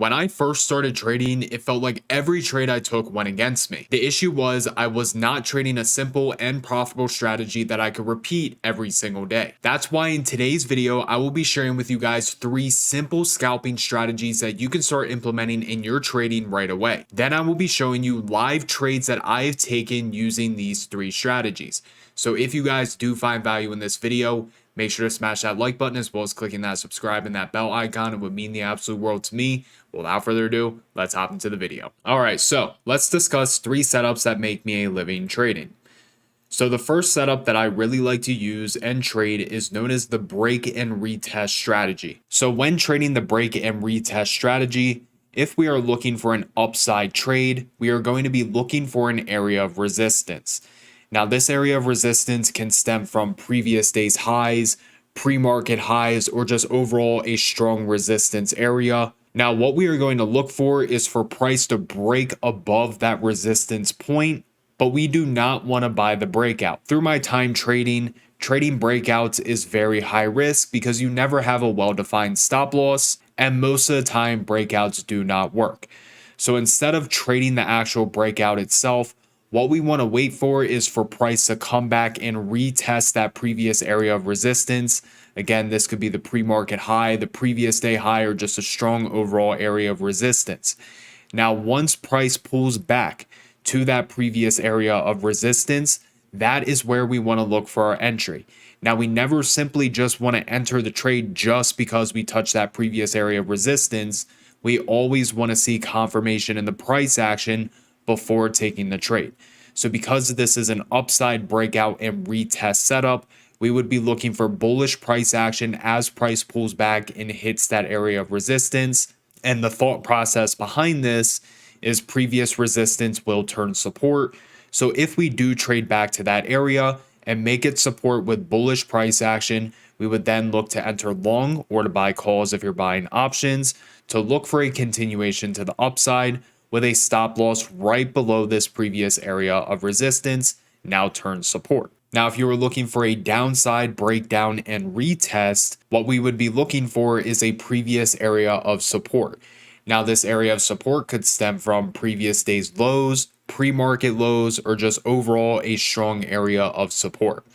When I first started trading, it felt like every trade I took went against me. The issue was I was not trading a simple and profitable strategy that I could repeat every single day. That's why in today's video, I will be sharing with you guys 3 simple scalping strategies that you can start implementing in your trading right away. Then I will be showing you live trades that I have taken using these 3 strategies. So if you guys do find value in this video, make sure to smash that like button as well as clicking that subscribe and that bell icon. It would mean the absolute world to me. Without further ado, let's hop into the video. All right, so let's discuss 3 setups that make me a living trading. So the first setup that I really like to use and trade is known as the break and retest strategy. So when trading the break and retest strategy, if we are looking for an upside trade, we are going to be looking for an area of resistance. Now, this area of resistance can stem from previous day's highs, pre-market highs, or just overall a strong resistance area. Now, what we are going to look for is for price to break above that resistance point, but we do not want to buy the breakout. Through my time trading breakouts is very high risk because you never have a well-defined stop loss, and most of the time breakouts do not work. So instead of trading the actual breakout itself, what we want to wait for is for price to come back and retest that previous area of resistance. Again, this could be the pre-market high, the previous day high, or just a strong overall area of resistance. Now, once price pulls back to that previous area of resistance, that is where we want to look for our entry. Now, we never simply just want to enter the trade just because we touched that previous area of resistance. We always want to see confirmation in the price action before taking the trade. So because this is an upside breakout and retest setup, we would be looking for bullish price action as price pulls back and hits that area of resistance. And the thought process behind this is previous resistance will turn support. So if we do trade back to that area and make it support with bullish price action, we would then look to enter long or to buy calls if you're buying options to look for a continuation to the upside with a stop loss right below this previous area of resistance, now turns support. Now, if you were looking for a downside breakdown and retest, what we would be looking for is a previous area of support. Now, this area of support could stem from previous day's lows, pre-market lows, or just overall a strong area of support.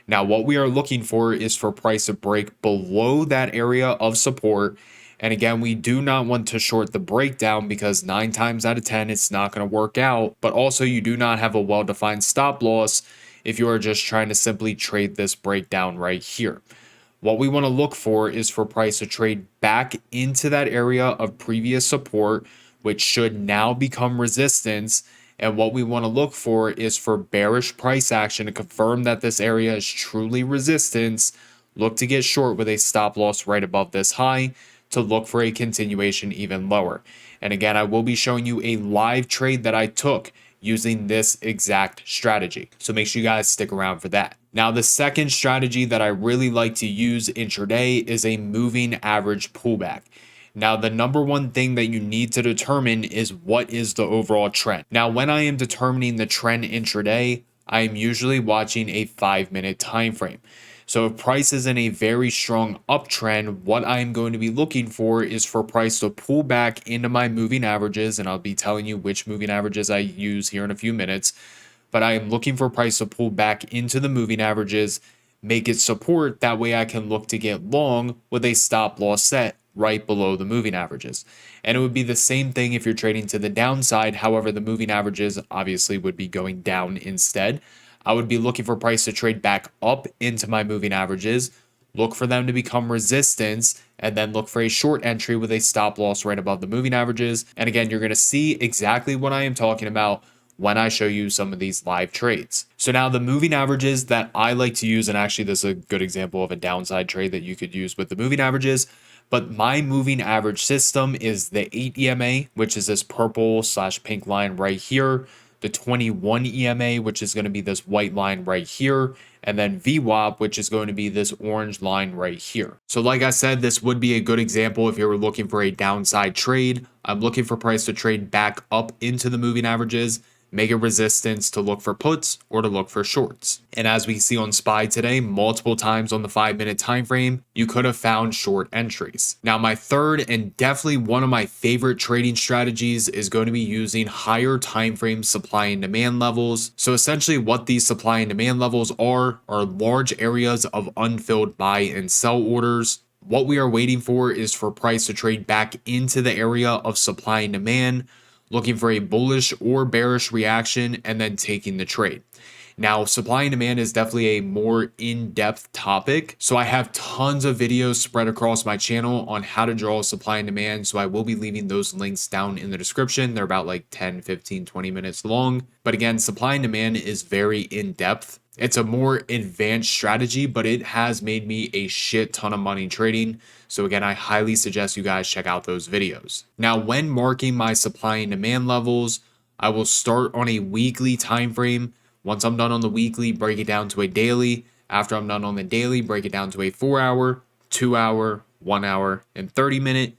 Now, what we are looking for is for price to break below that area of support. And again, we do not want to short the breakdown because 9 times out of 10, it's not going to work out. But also, you do not have a well-defined stop loss if you are just trying to simply trade this breakdown right here. What we want to look for is for price to trade back into that area of previous support, which should now become resistance. And what we want to look for is for bearish price action to confirm that this area is truly resistance. Look to get short with a stop loss right above this high to look for a continuation even lower. And again, I will be showing you a live trade that I took using this exact strategy. So make sure you guys stick around for that. Now, the second strategy that I really like to use intraday is a moving average pullback. Now, the number one thing that you need to determine is what is the overall trend. Now, when I am determining the trend intraday, I am usually watching a 5-minute time frame. So if price is in a very strong uptrend, what I'm going to be looking for is for price to pull back into my moving averages, and I'll be telling you which moving averages I use here in a few minutes. But I am looking for price to pull back into the moving averages, make it support, that way I can look to get long with a stop loss set right below the moving averages. And it would be the same thing if you're trading to the downside. However, the moving averages obviously would be going down instead. I would be looking for price to trade back up into my moving averages, look for them to become resistance, and then look for a short entry with a stop loss right above the moving averages. And again, you're going to see exactly what I am talking about when I show you some of these live trades. So now the moving averages that I like to use, and actually this is a good example of a downside trade that you could use with the moving averages, but my moving average system is the 8 EMA, which is this purple/pink line right here, the 21 EMA, which is going to be this white line right here, and then VWAP, which is going to be this orange line right here. So like I said, this would be a good example if you were looking for a downside trade. I'm looking for price to trade back up into the moving averages. make a resistance to look for puts or to look for shorts. And as we see on SPY today, multiple times on the 5-minute time frame, you could have found short entries. Now, my third and definitely one of my favorite trading strategies is going to be using higher time frame supply and demand levels. So essentially what these supply and demand levels are large areas of unfilled buy and sell orders. What we are waiting for is for price to trade back into the area of supply and demand, looking for a bullish or bearish reaction, and then taking the trade. Now, supply and demand is definitely a more in-depth topic. So I have tons of videos spread across my channel on how to draw supply and demand. So I will be leaving those links down in the description. They're about like 10, 15, 20 minutes long. But again, supply and demand is very in-depth. It's a more advanced strategy, but it has made me a shit ton of money trading. So again, I highly suggest you guys check out those videos. Now, when marking my supply and demand levels, I will start on a weekly time frame. Once I'm done on the weekly, break it down to a daily. After I'm done on the daily, break it down to a 4-hour, 2-hour, 1-hour, and 30-minute.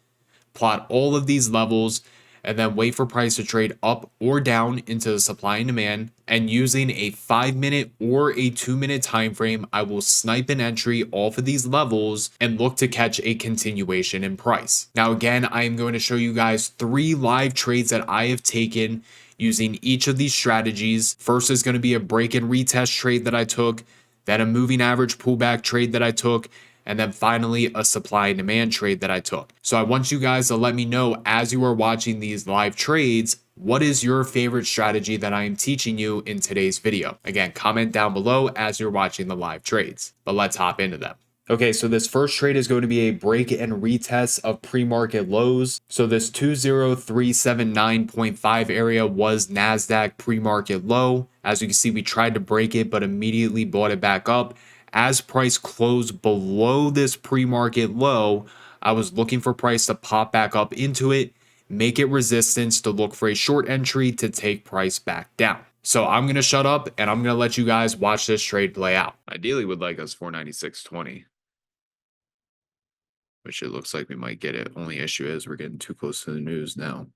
Plot all of these levels and then wait for price to trade up or down into the supply and demand. And using a 5-minute or a 2-minute time frame, I will snipe an entry off of these levels and look to catch a continuation in price. Now, again, I am going to show you guys 3 live trades that I have taken using each of these strategies. First is going to be a break and retest trade that I took, then a moving average pullback trade that I took, and then finally a supply and demand trade that I took. So I want you guys to let me know as you are watching these live trades, what is your favorite strategy that I am teaching you in today's video? Again, comment down below as you're watching the live trades, but let's hop into them. Okay, so this first trade is going to be a break and retest of pre-market lows. So this 20379.5 area was NASDAQ pre-market low. As you can see, we tried to break it, but immediately bought it back up. As price closed below this pre-market low, I was looking for price to pop back up into it, make it resistance to look for a short entry to take price back down. So I'm going to shut up and I'm going to let you guys watch this trade play out. Ideally would like us 496.20. Which it looks like we might get it. Only issue is we're getting too close to the news now.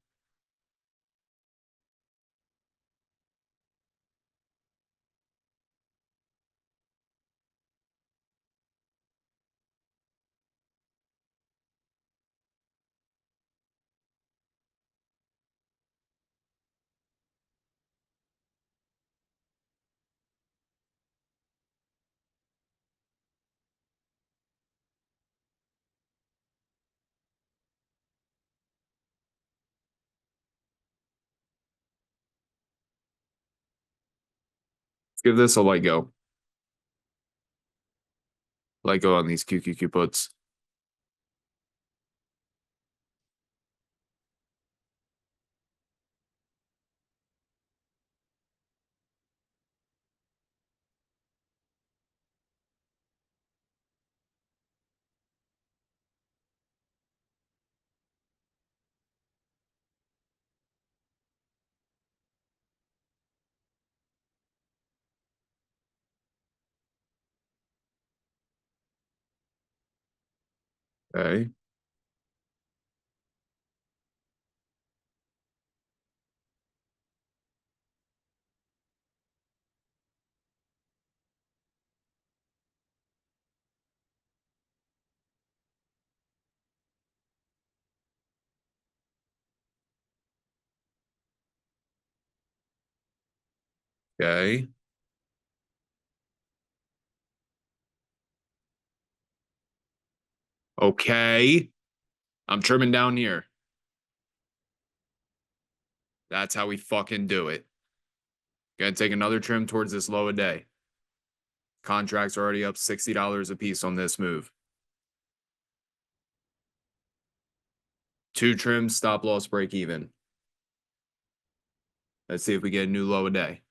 Let's give this a let go. Let go on these QQQ puts. Okay. Okay. Okay. I'm trimming down here. That's how we fucking do it. Gonna take another trim towards this low a day. Contracts are already up $60 a piece on this move. 2 trims, stop loss, break even. Let's see if we get a new low a day.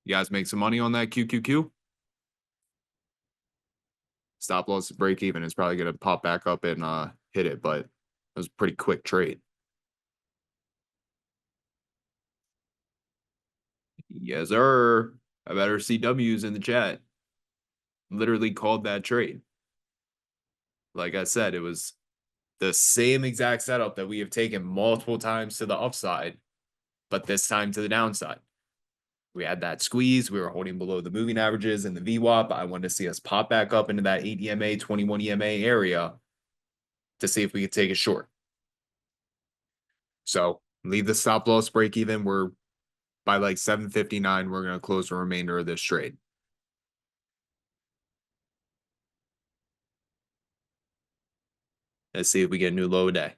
You guys make some money on that QQQ? Stop loss, break even is probably going to pop back up and hit it, but it was a pretty quick trade. Yes, sir. I better see W's in the chat. Literally called that trade. Like I said, it was the same exact setup that we have taken multiple times to the upside, but this time to the downside. We had that squeeze. We were holding below the moving averages and the VWAP. I wanted to see us pop back up into that 8 EMA, 21 EMA area to see if we could take it short. So leave the stop loss break even. We're by like 7:59. We're going to close the remainder of this trade. Let's see if we get a new low day.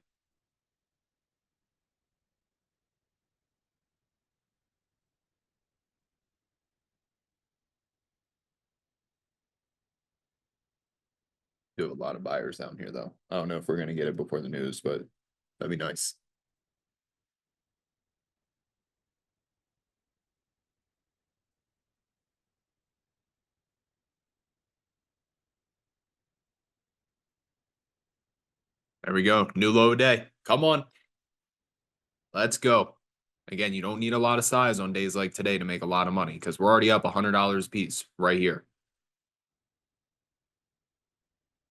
Do have a lot of buyers down here, though. I don't know if we're going to get it before the news, but that'd be nice. There we go. New low day. Come on. Let's go. Again, you don't need a lot of size on days like today to make a lot of money because we're already up $100 a piece right here.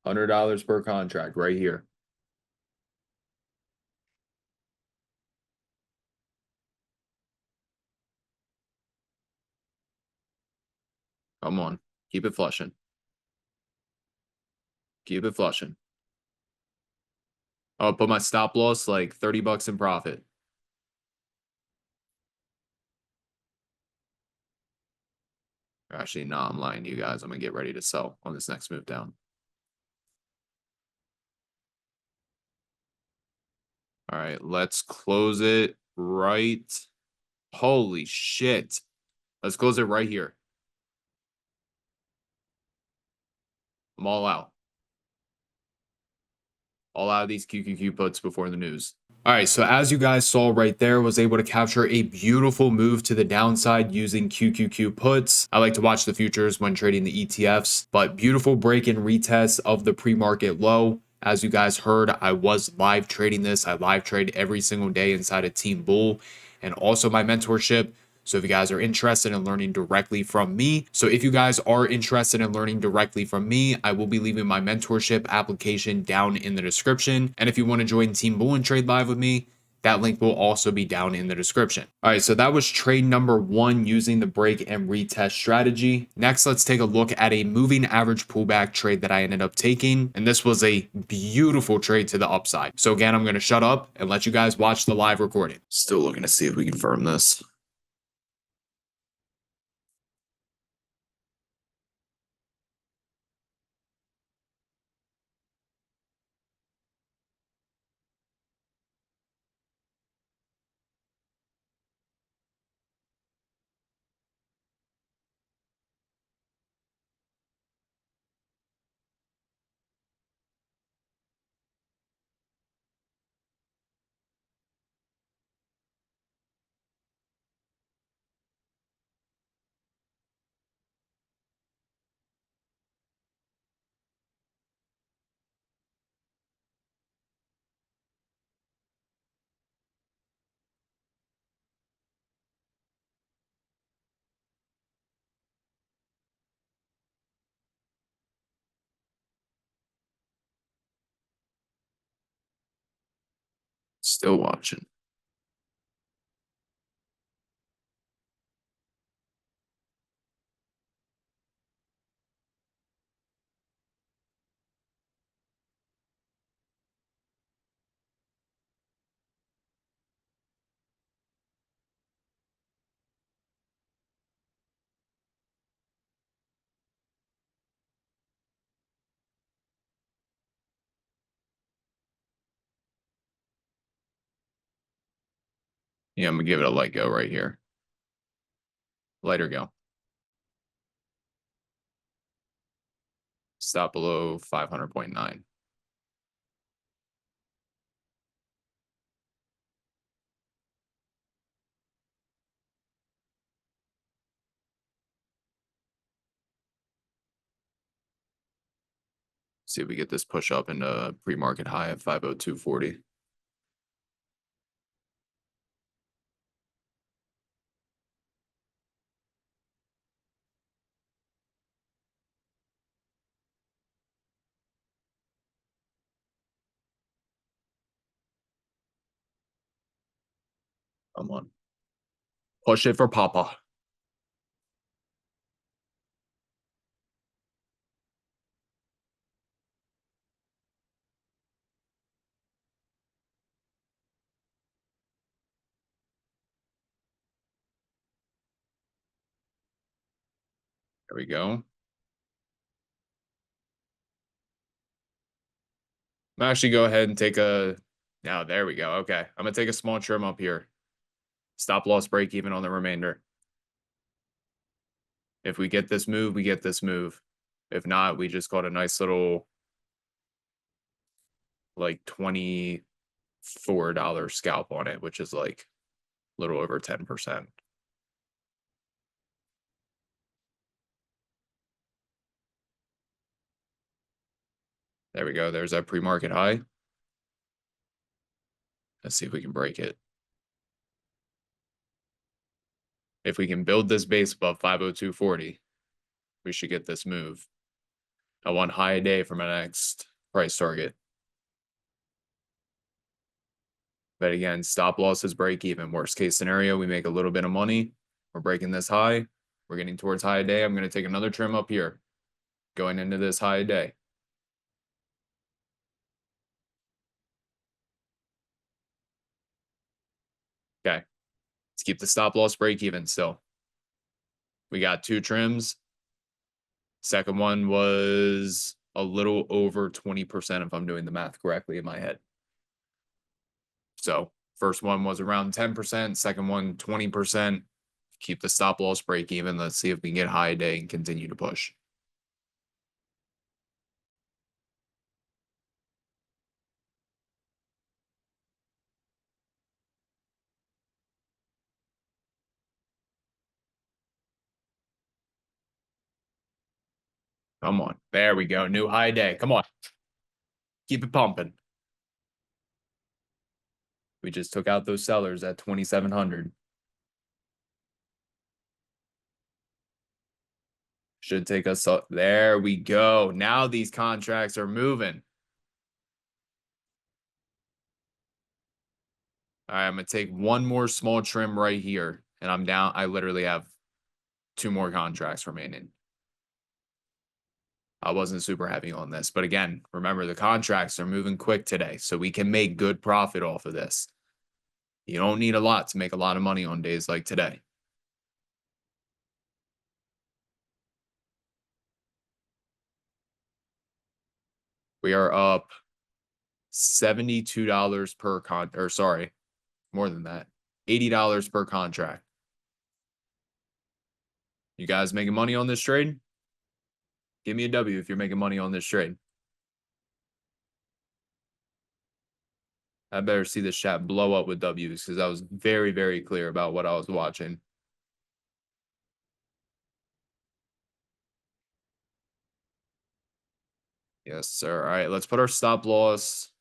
$100 per contract right here. Come on. Keep it flushing. Keep it flushing. I'll put my stop loss like 30 bucks in profit. Actually, no, I'm lying to you guys. I'm going to get ready to sell on this next move down. All right, let's close it right. Holy shit. Let's close it right here. I'm all out. All out of these QQQ puts before the news. All right, so as you guys saw right there, was able to capture a beautiful move to the downside using QQQ puts. I like to watch the futures when trading the ETFs, but beautiful break and retest of the pre-market low. As you guys heard, I was live trading this. I live trade every single day inside of Team Bull and also my mentorship. So if you guys are interested in learning directly from me, I will be leaving my mentorship application down in the description. And if you want to join Team Bull and trade live with me, that link will also be down in the description. All right, so that was trade number 1 using the break and retest strategy. Next, let's take a look at a moving average pullback trade that I ended up taking. And this was a beautiful trade to the upside. So again, I'm going to shut up and let you guys watch the live recording. Still looking to see if we can firm this. Still watching. Yeah, I'm gonna give it a light go right here. Lighter go. Stop below 500.9. See if we get this push up into pre-market high of 502.40. Come on. Push it for Papa. There we go. I'm actually go ahead and take a now there we go. Okay. I'm gonna take a small trim up here. Stop loss break even on the remainder. If we get this move, we get this move. If not, we just got a nice little like $24 scalp on it, which is like a little over 10%. There we go. There's that pre-market high. Let's see if we can break it. If we can build this base above 502.40, we should get this move. I want high a day for my next price target. But again, stop losses break even. Worst case scenario, we make a little bit of money. We're breaking this high. We're getting towards high a day. I'm going to take another trim up here going into this high a day. Okay. Let's keep the stop loss break even still. We got 2 trims. Second one was a little over 20% if I'm doing the math correctly in my head. So first one was around 10%, second one 20%. Keep the stop loss break even. Let's see if we can get high a day and continue to push. Come on. There we go. New high day. Come on. Keep it pumping. We just took out those sellers at 2,700. Should take us up. There we go. Now these contracts are moving. All right, I'm going to take one more small trim right here, and I'm down. I literally have 2 more contracts remaining. I wasn't super heavy on this, but again, remember the contracts are moving quick today, so we can make good profit off of this. You don't need a lot to make a lot of money on days like today. We are up $72 per or sorry, more than that. $80 per contract. You guys making money on this trade? Give me a W if you're making money on this trade. I better see this chat blow up with W's because I was very, very clear about what I was watching. Yes, sir. All right, let's put our stop loss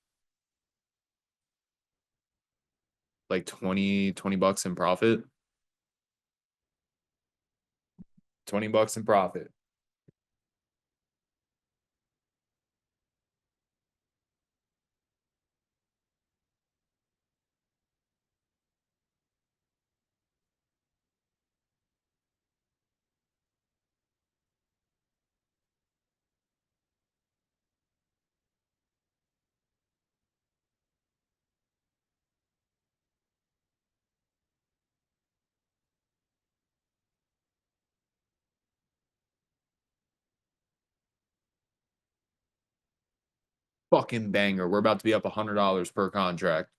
like 20 bucks in profit. 20 bucks in profit. Fucking banger. We're about to be up $100 per contract.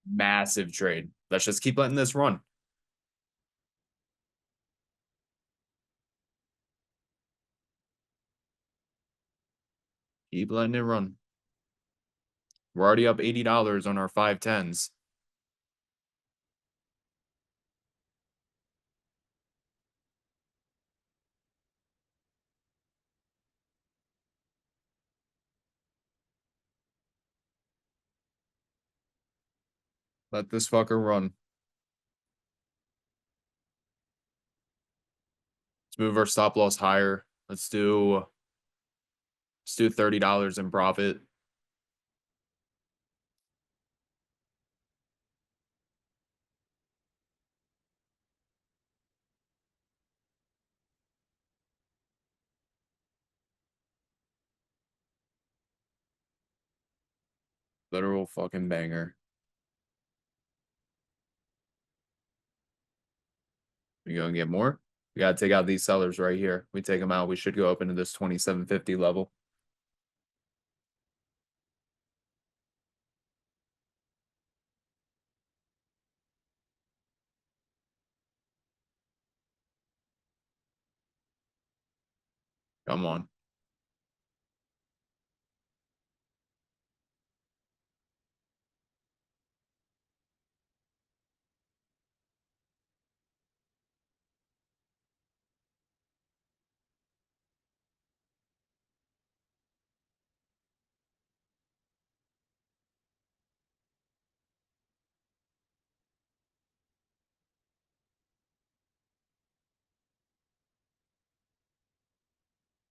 Massive trade. Let's just keep letting this run. Keep letting it run. We're already up $80 on our 510s. Let this fucker run. Let's move our stop loss higher. Let's do $30 in profit. Literal fucking banger. We gonna get more? We gotta take out these sellers right here. We take them out. We should go up into this 2750 level. Come on.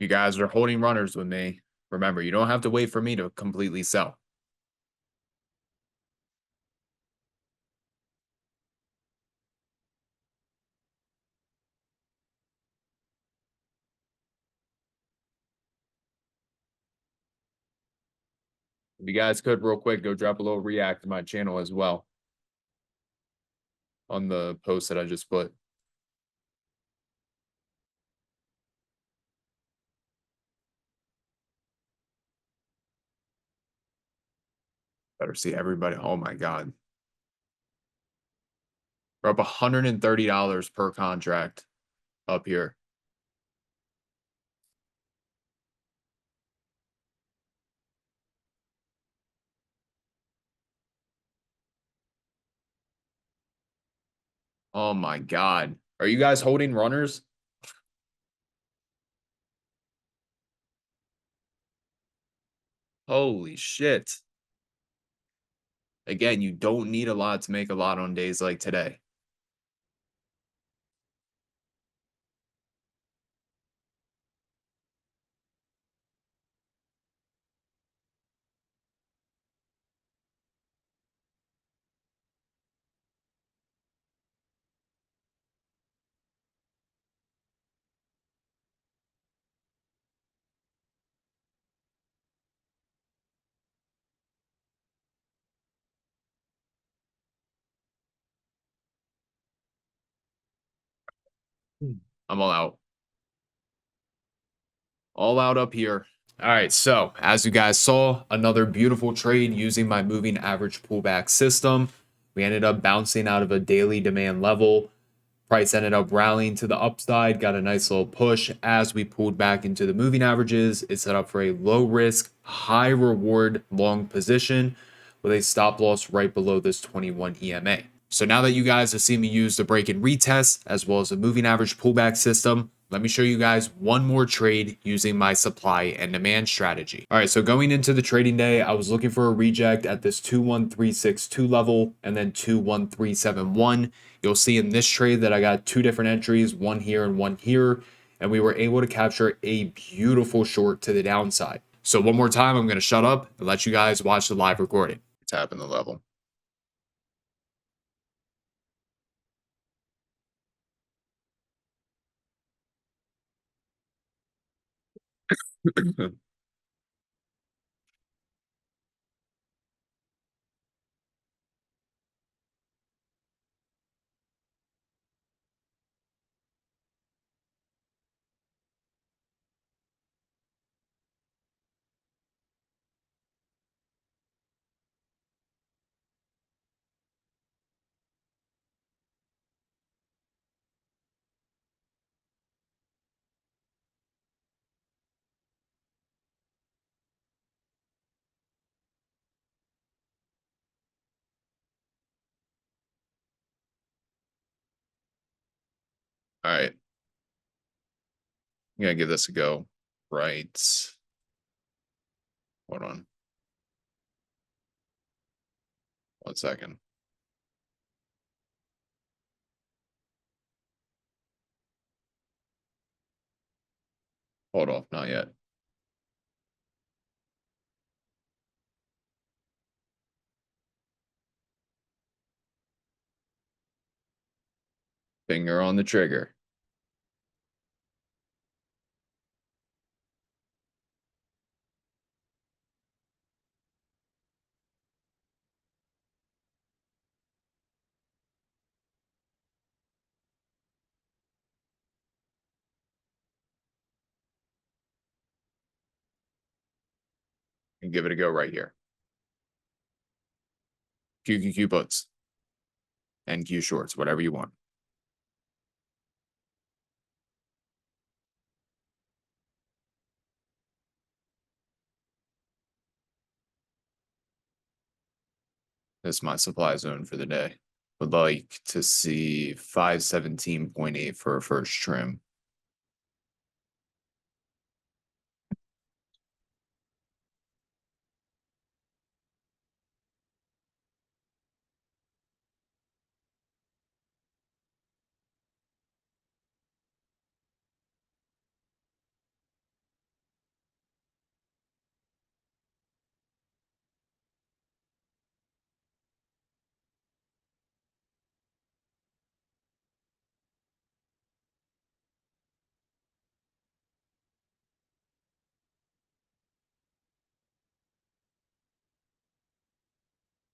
You guys are holding runners with me. Remember, you don't have to wait for me to completely sell. If you guys could, real quick, go drop a little react to my channel as well on the post that I just put. Better see everybody. Oh my God. We're up $130 per contract up here. Oh my God. Are you guys holding runners? Holy shit. Again, you don't need a lot to make a lot on days like today. I'm all out. All out up here. All right, so as you guys saw, another beautiful trade using my moving average pullback system. We ended up bouncing out of a daily demand level. Price ended up rallying to the upside, got a nice little push as we pulled back into the moving averages. It set up for a low risk, high reward long position with a stop loss right below this 21 EMA. So now that you guys have seen me use the break and retest as well as the moving average pullback system, let me show you guys one more trade using my supply and demand strategy. All right, so going into the trading day, I was looking for a reject at this 21362 level and then 21371. You'll see in this trade that I got two different entries, one here and one here, and we were able to capture a beautiful short to the downside. So one more time, I'm going to shut up and let you guys watch the live recording. Tapping the level. All right. I'm gonna give this a go. Right. Hold on. 1 second. Hold off, not yet. Finger on the trigger. And give it a go right here. QQQ puts. And Q shorts, whatever you want. This is my supply zone for the day. Would like to see 517.8 for a first trim.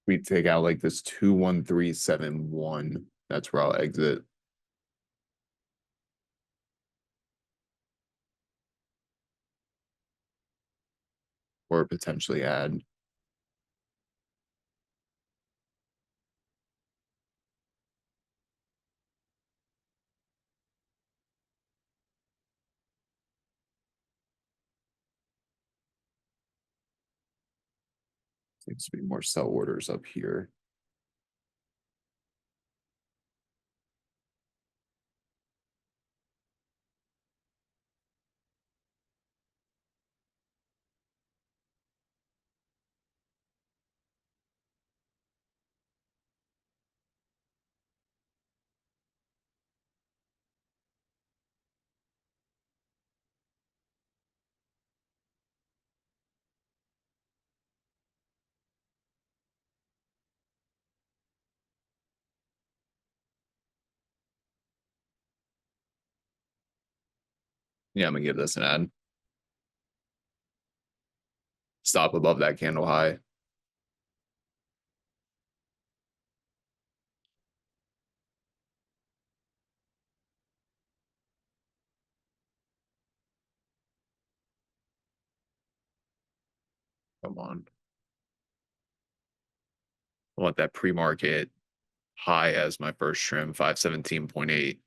We take out like this 21371. That's where I'll exit. Or potentially add. Seems to be more sell orders up here. Yeah, I'm gonna give this an add. Stop above that candle high. Come on. I want that pre-market high as my first trim, 517.8.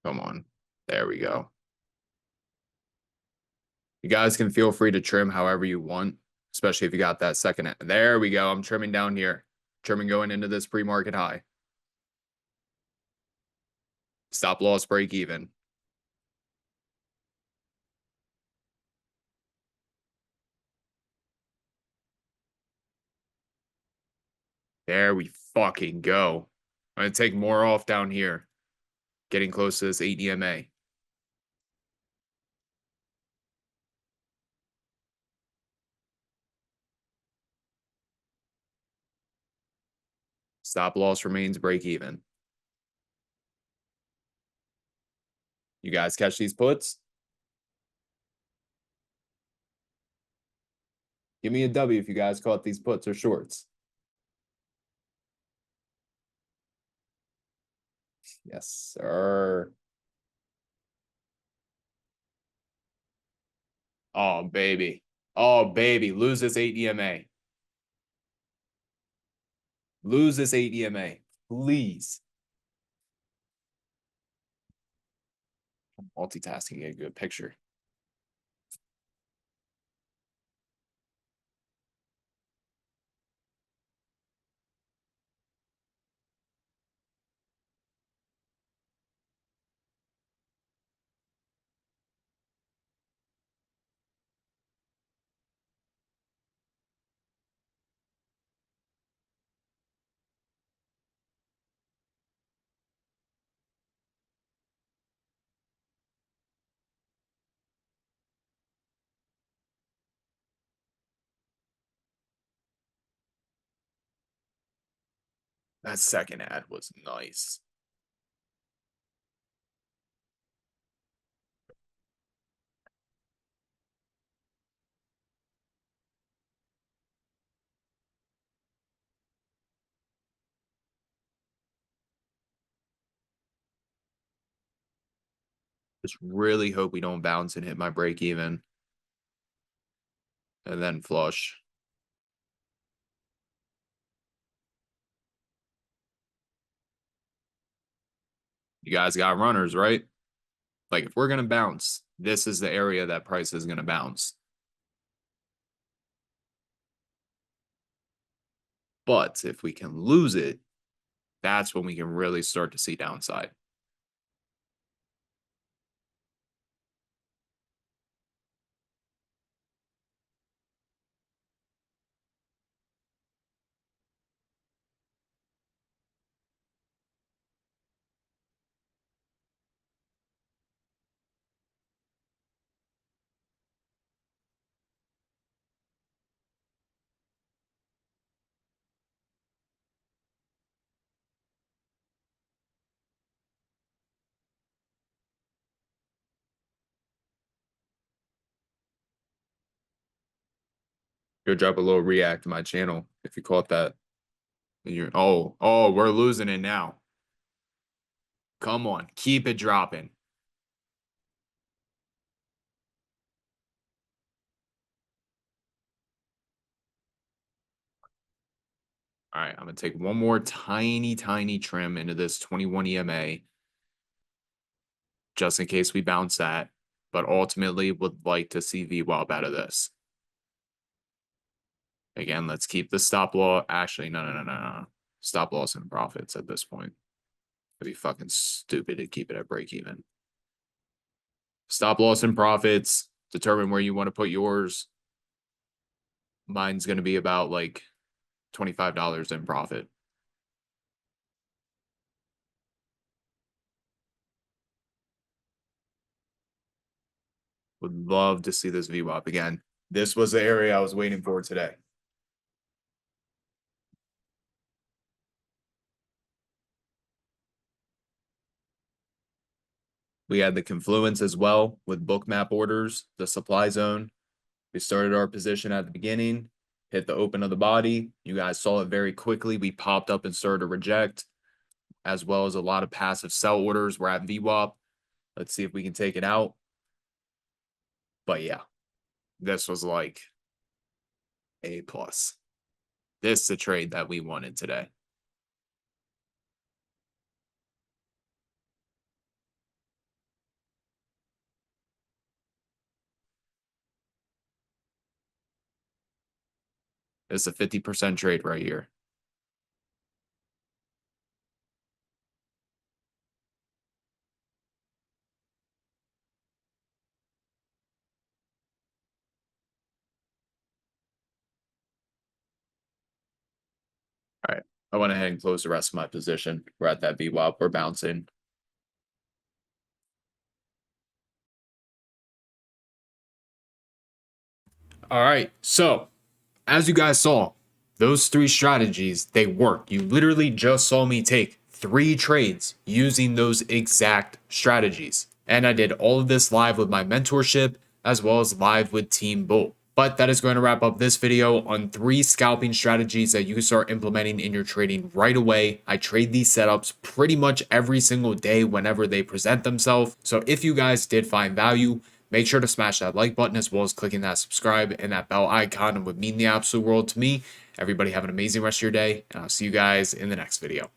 Come on. There we go. You guys can feel free to trim however you want, especially if you got that second. There we go. I'm trimming down here. Trimming going into this pre-market high. Stop loss break even. There we fucking go. I'm going to take more off down here. Getting close to this 8 EMA. Stop loss remains break even. You guys catch these puts? Give me a W if you guys caught these puts or shorts. Yes, sir. Oh, baby. Oh, baby. Lose this 8 EMA. Lose this 8 EMA. Please. Multitasking, get a good picture. That second ad was nice. Just really hope we don't bounce and hit my break even and then flush. You guys got runners, right? Like if we're gonna bounce, this is the area that price is gonna bounce. But if we can lose it, that's when we can really start to see downside. Go drop a little react to my channel if you caught that. And you're we're losing it now. Come on, keep it dropping. All right, I'm gonna take one more tiny trim into this 21 EMA just in case we bounce that, but ultimately would like to see VWAP out of this. Again, let's keep the stop loss. Actually, no. Stop loss and profits at this point. It'd be fucking stupid to keep it at break even. Stop loss and profits. Determine where you want to put yours. Mine's going to be about like $25 in profit. Would love to see this VWAP again. This was the area I was waiting for today. We had the confluence as well with bookmap orders, the supply zone. We started our position at the beginning, hit the open of the body. You guys saw it very quickly. We popped up and started to reject, as well as a lot of passive sell orders. We're at VWAP. Let's see if we can take it out. But yeah, this was like A plus. This is the trade that we wanted today. It's a 50% trade right here. All right. I went ahead and closed the rest of my position. We're at that VWAP. We're bouncing. All right. So, as you guys saw, those three strategies, they work. You literally just saw me take 3 trades using those exact strategies. And I did all of this live with my mentorship as well as live with Team Bull. But that is going to wrap up this video on 3 scalping strategies that you can start implementing in your trading right away. I trade these setups pretty much every single day whenever they present themselves. So if you guys did find value, make sure to smash that like button as well as clicking that subscribe and that bell icon. It would mean the absolute world to me. Everybody have an amazing rest of your day, and I'll see you guys in the next video.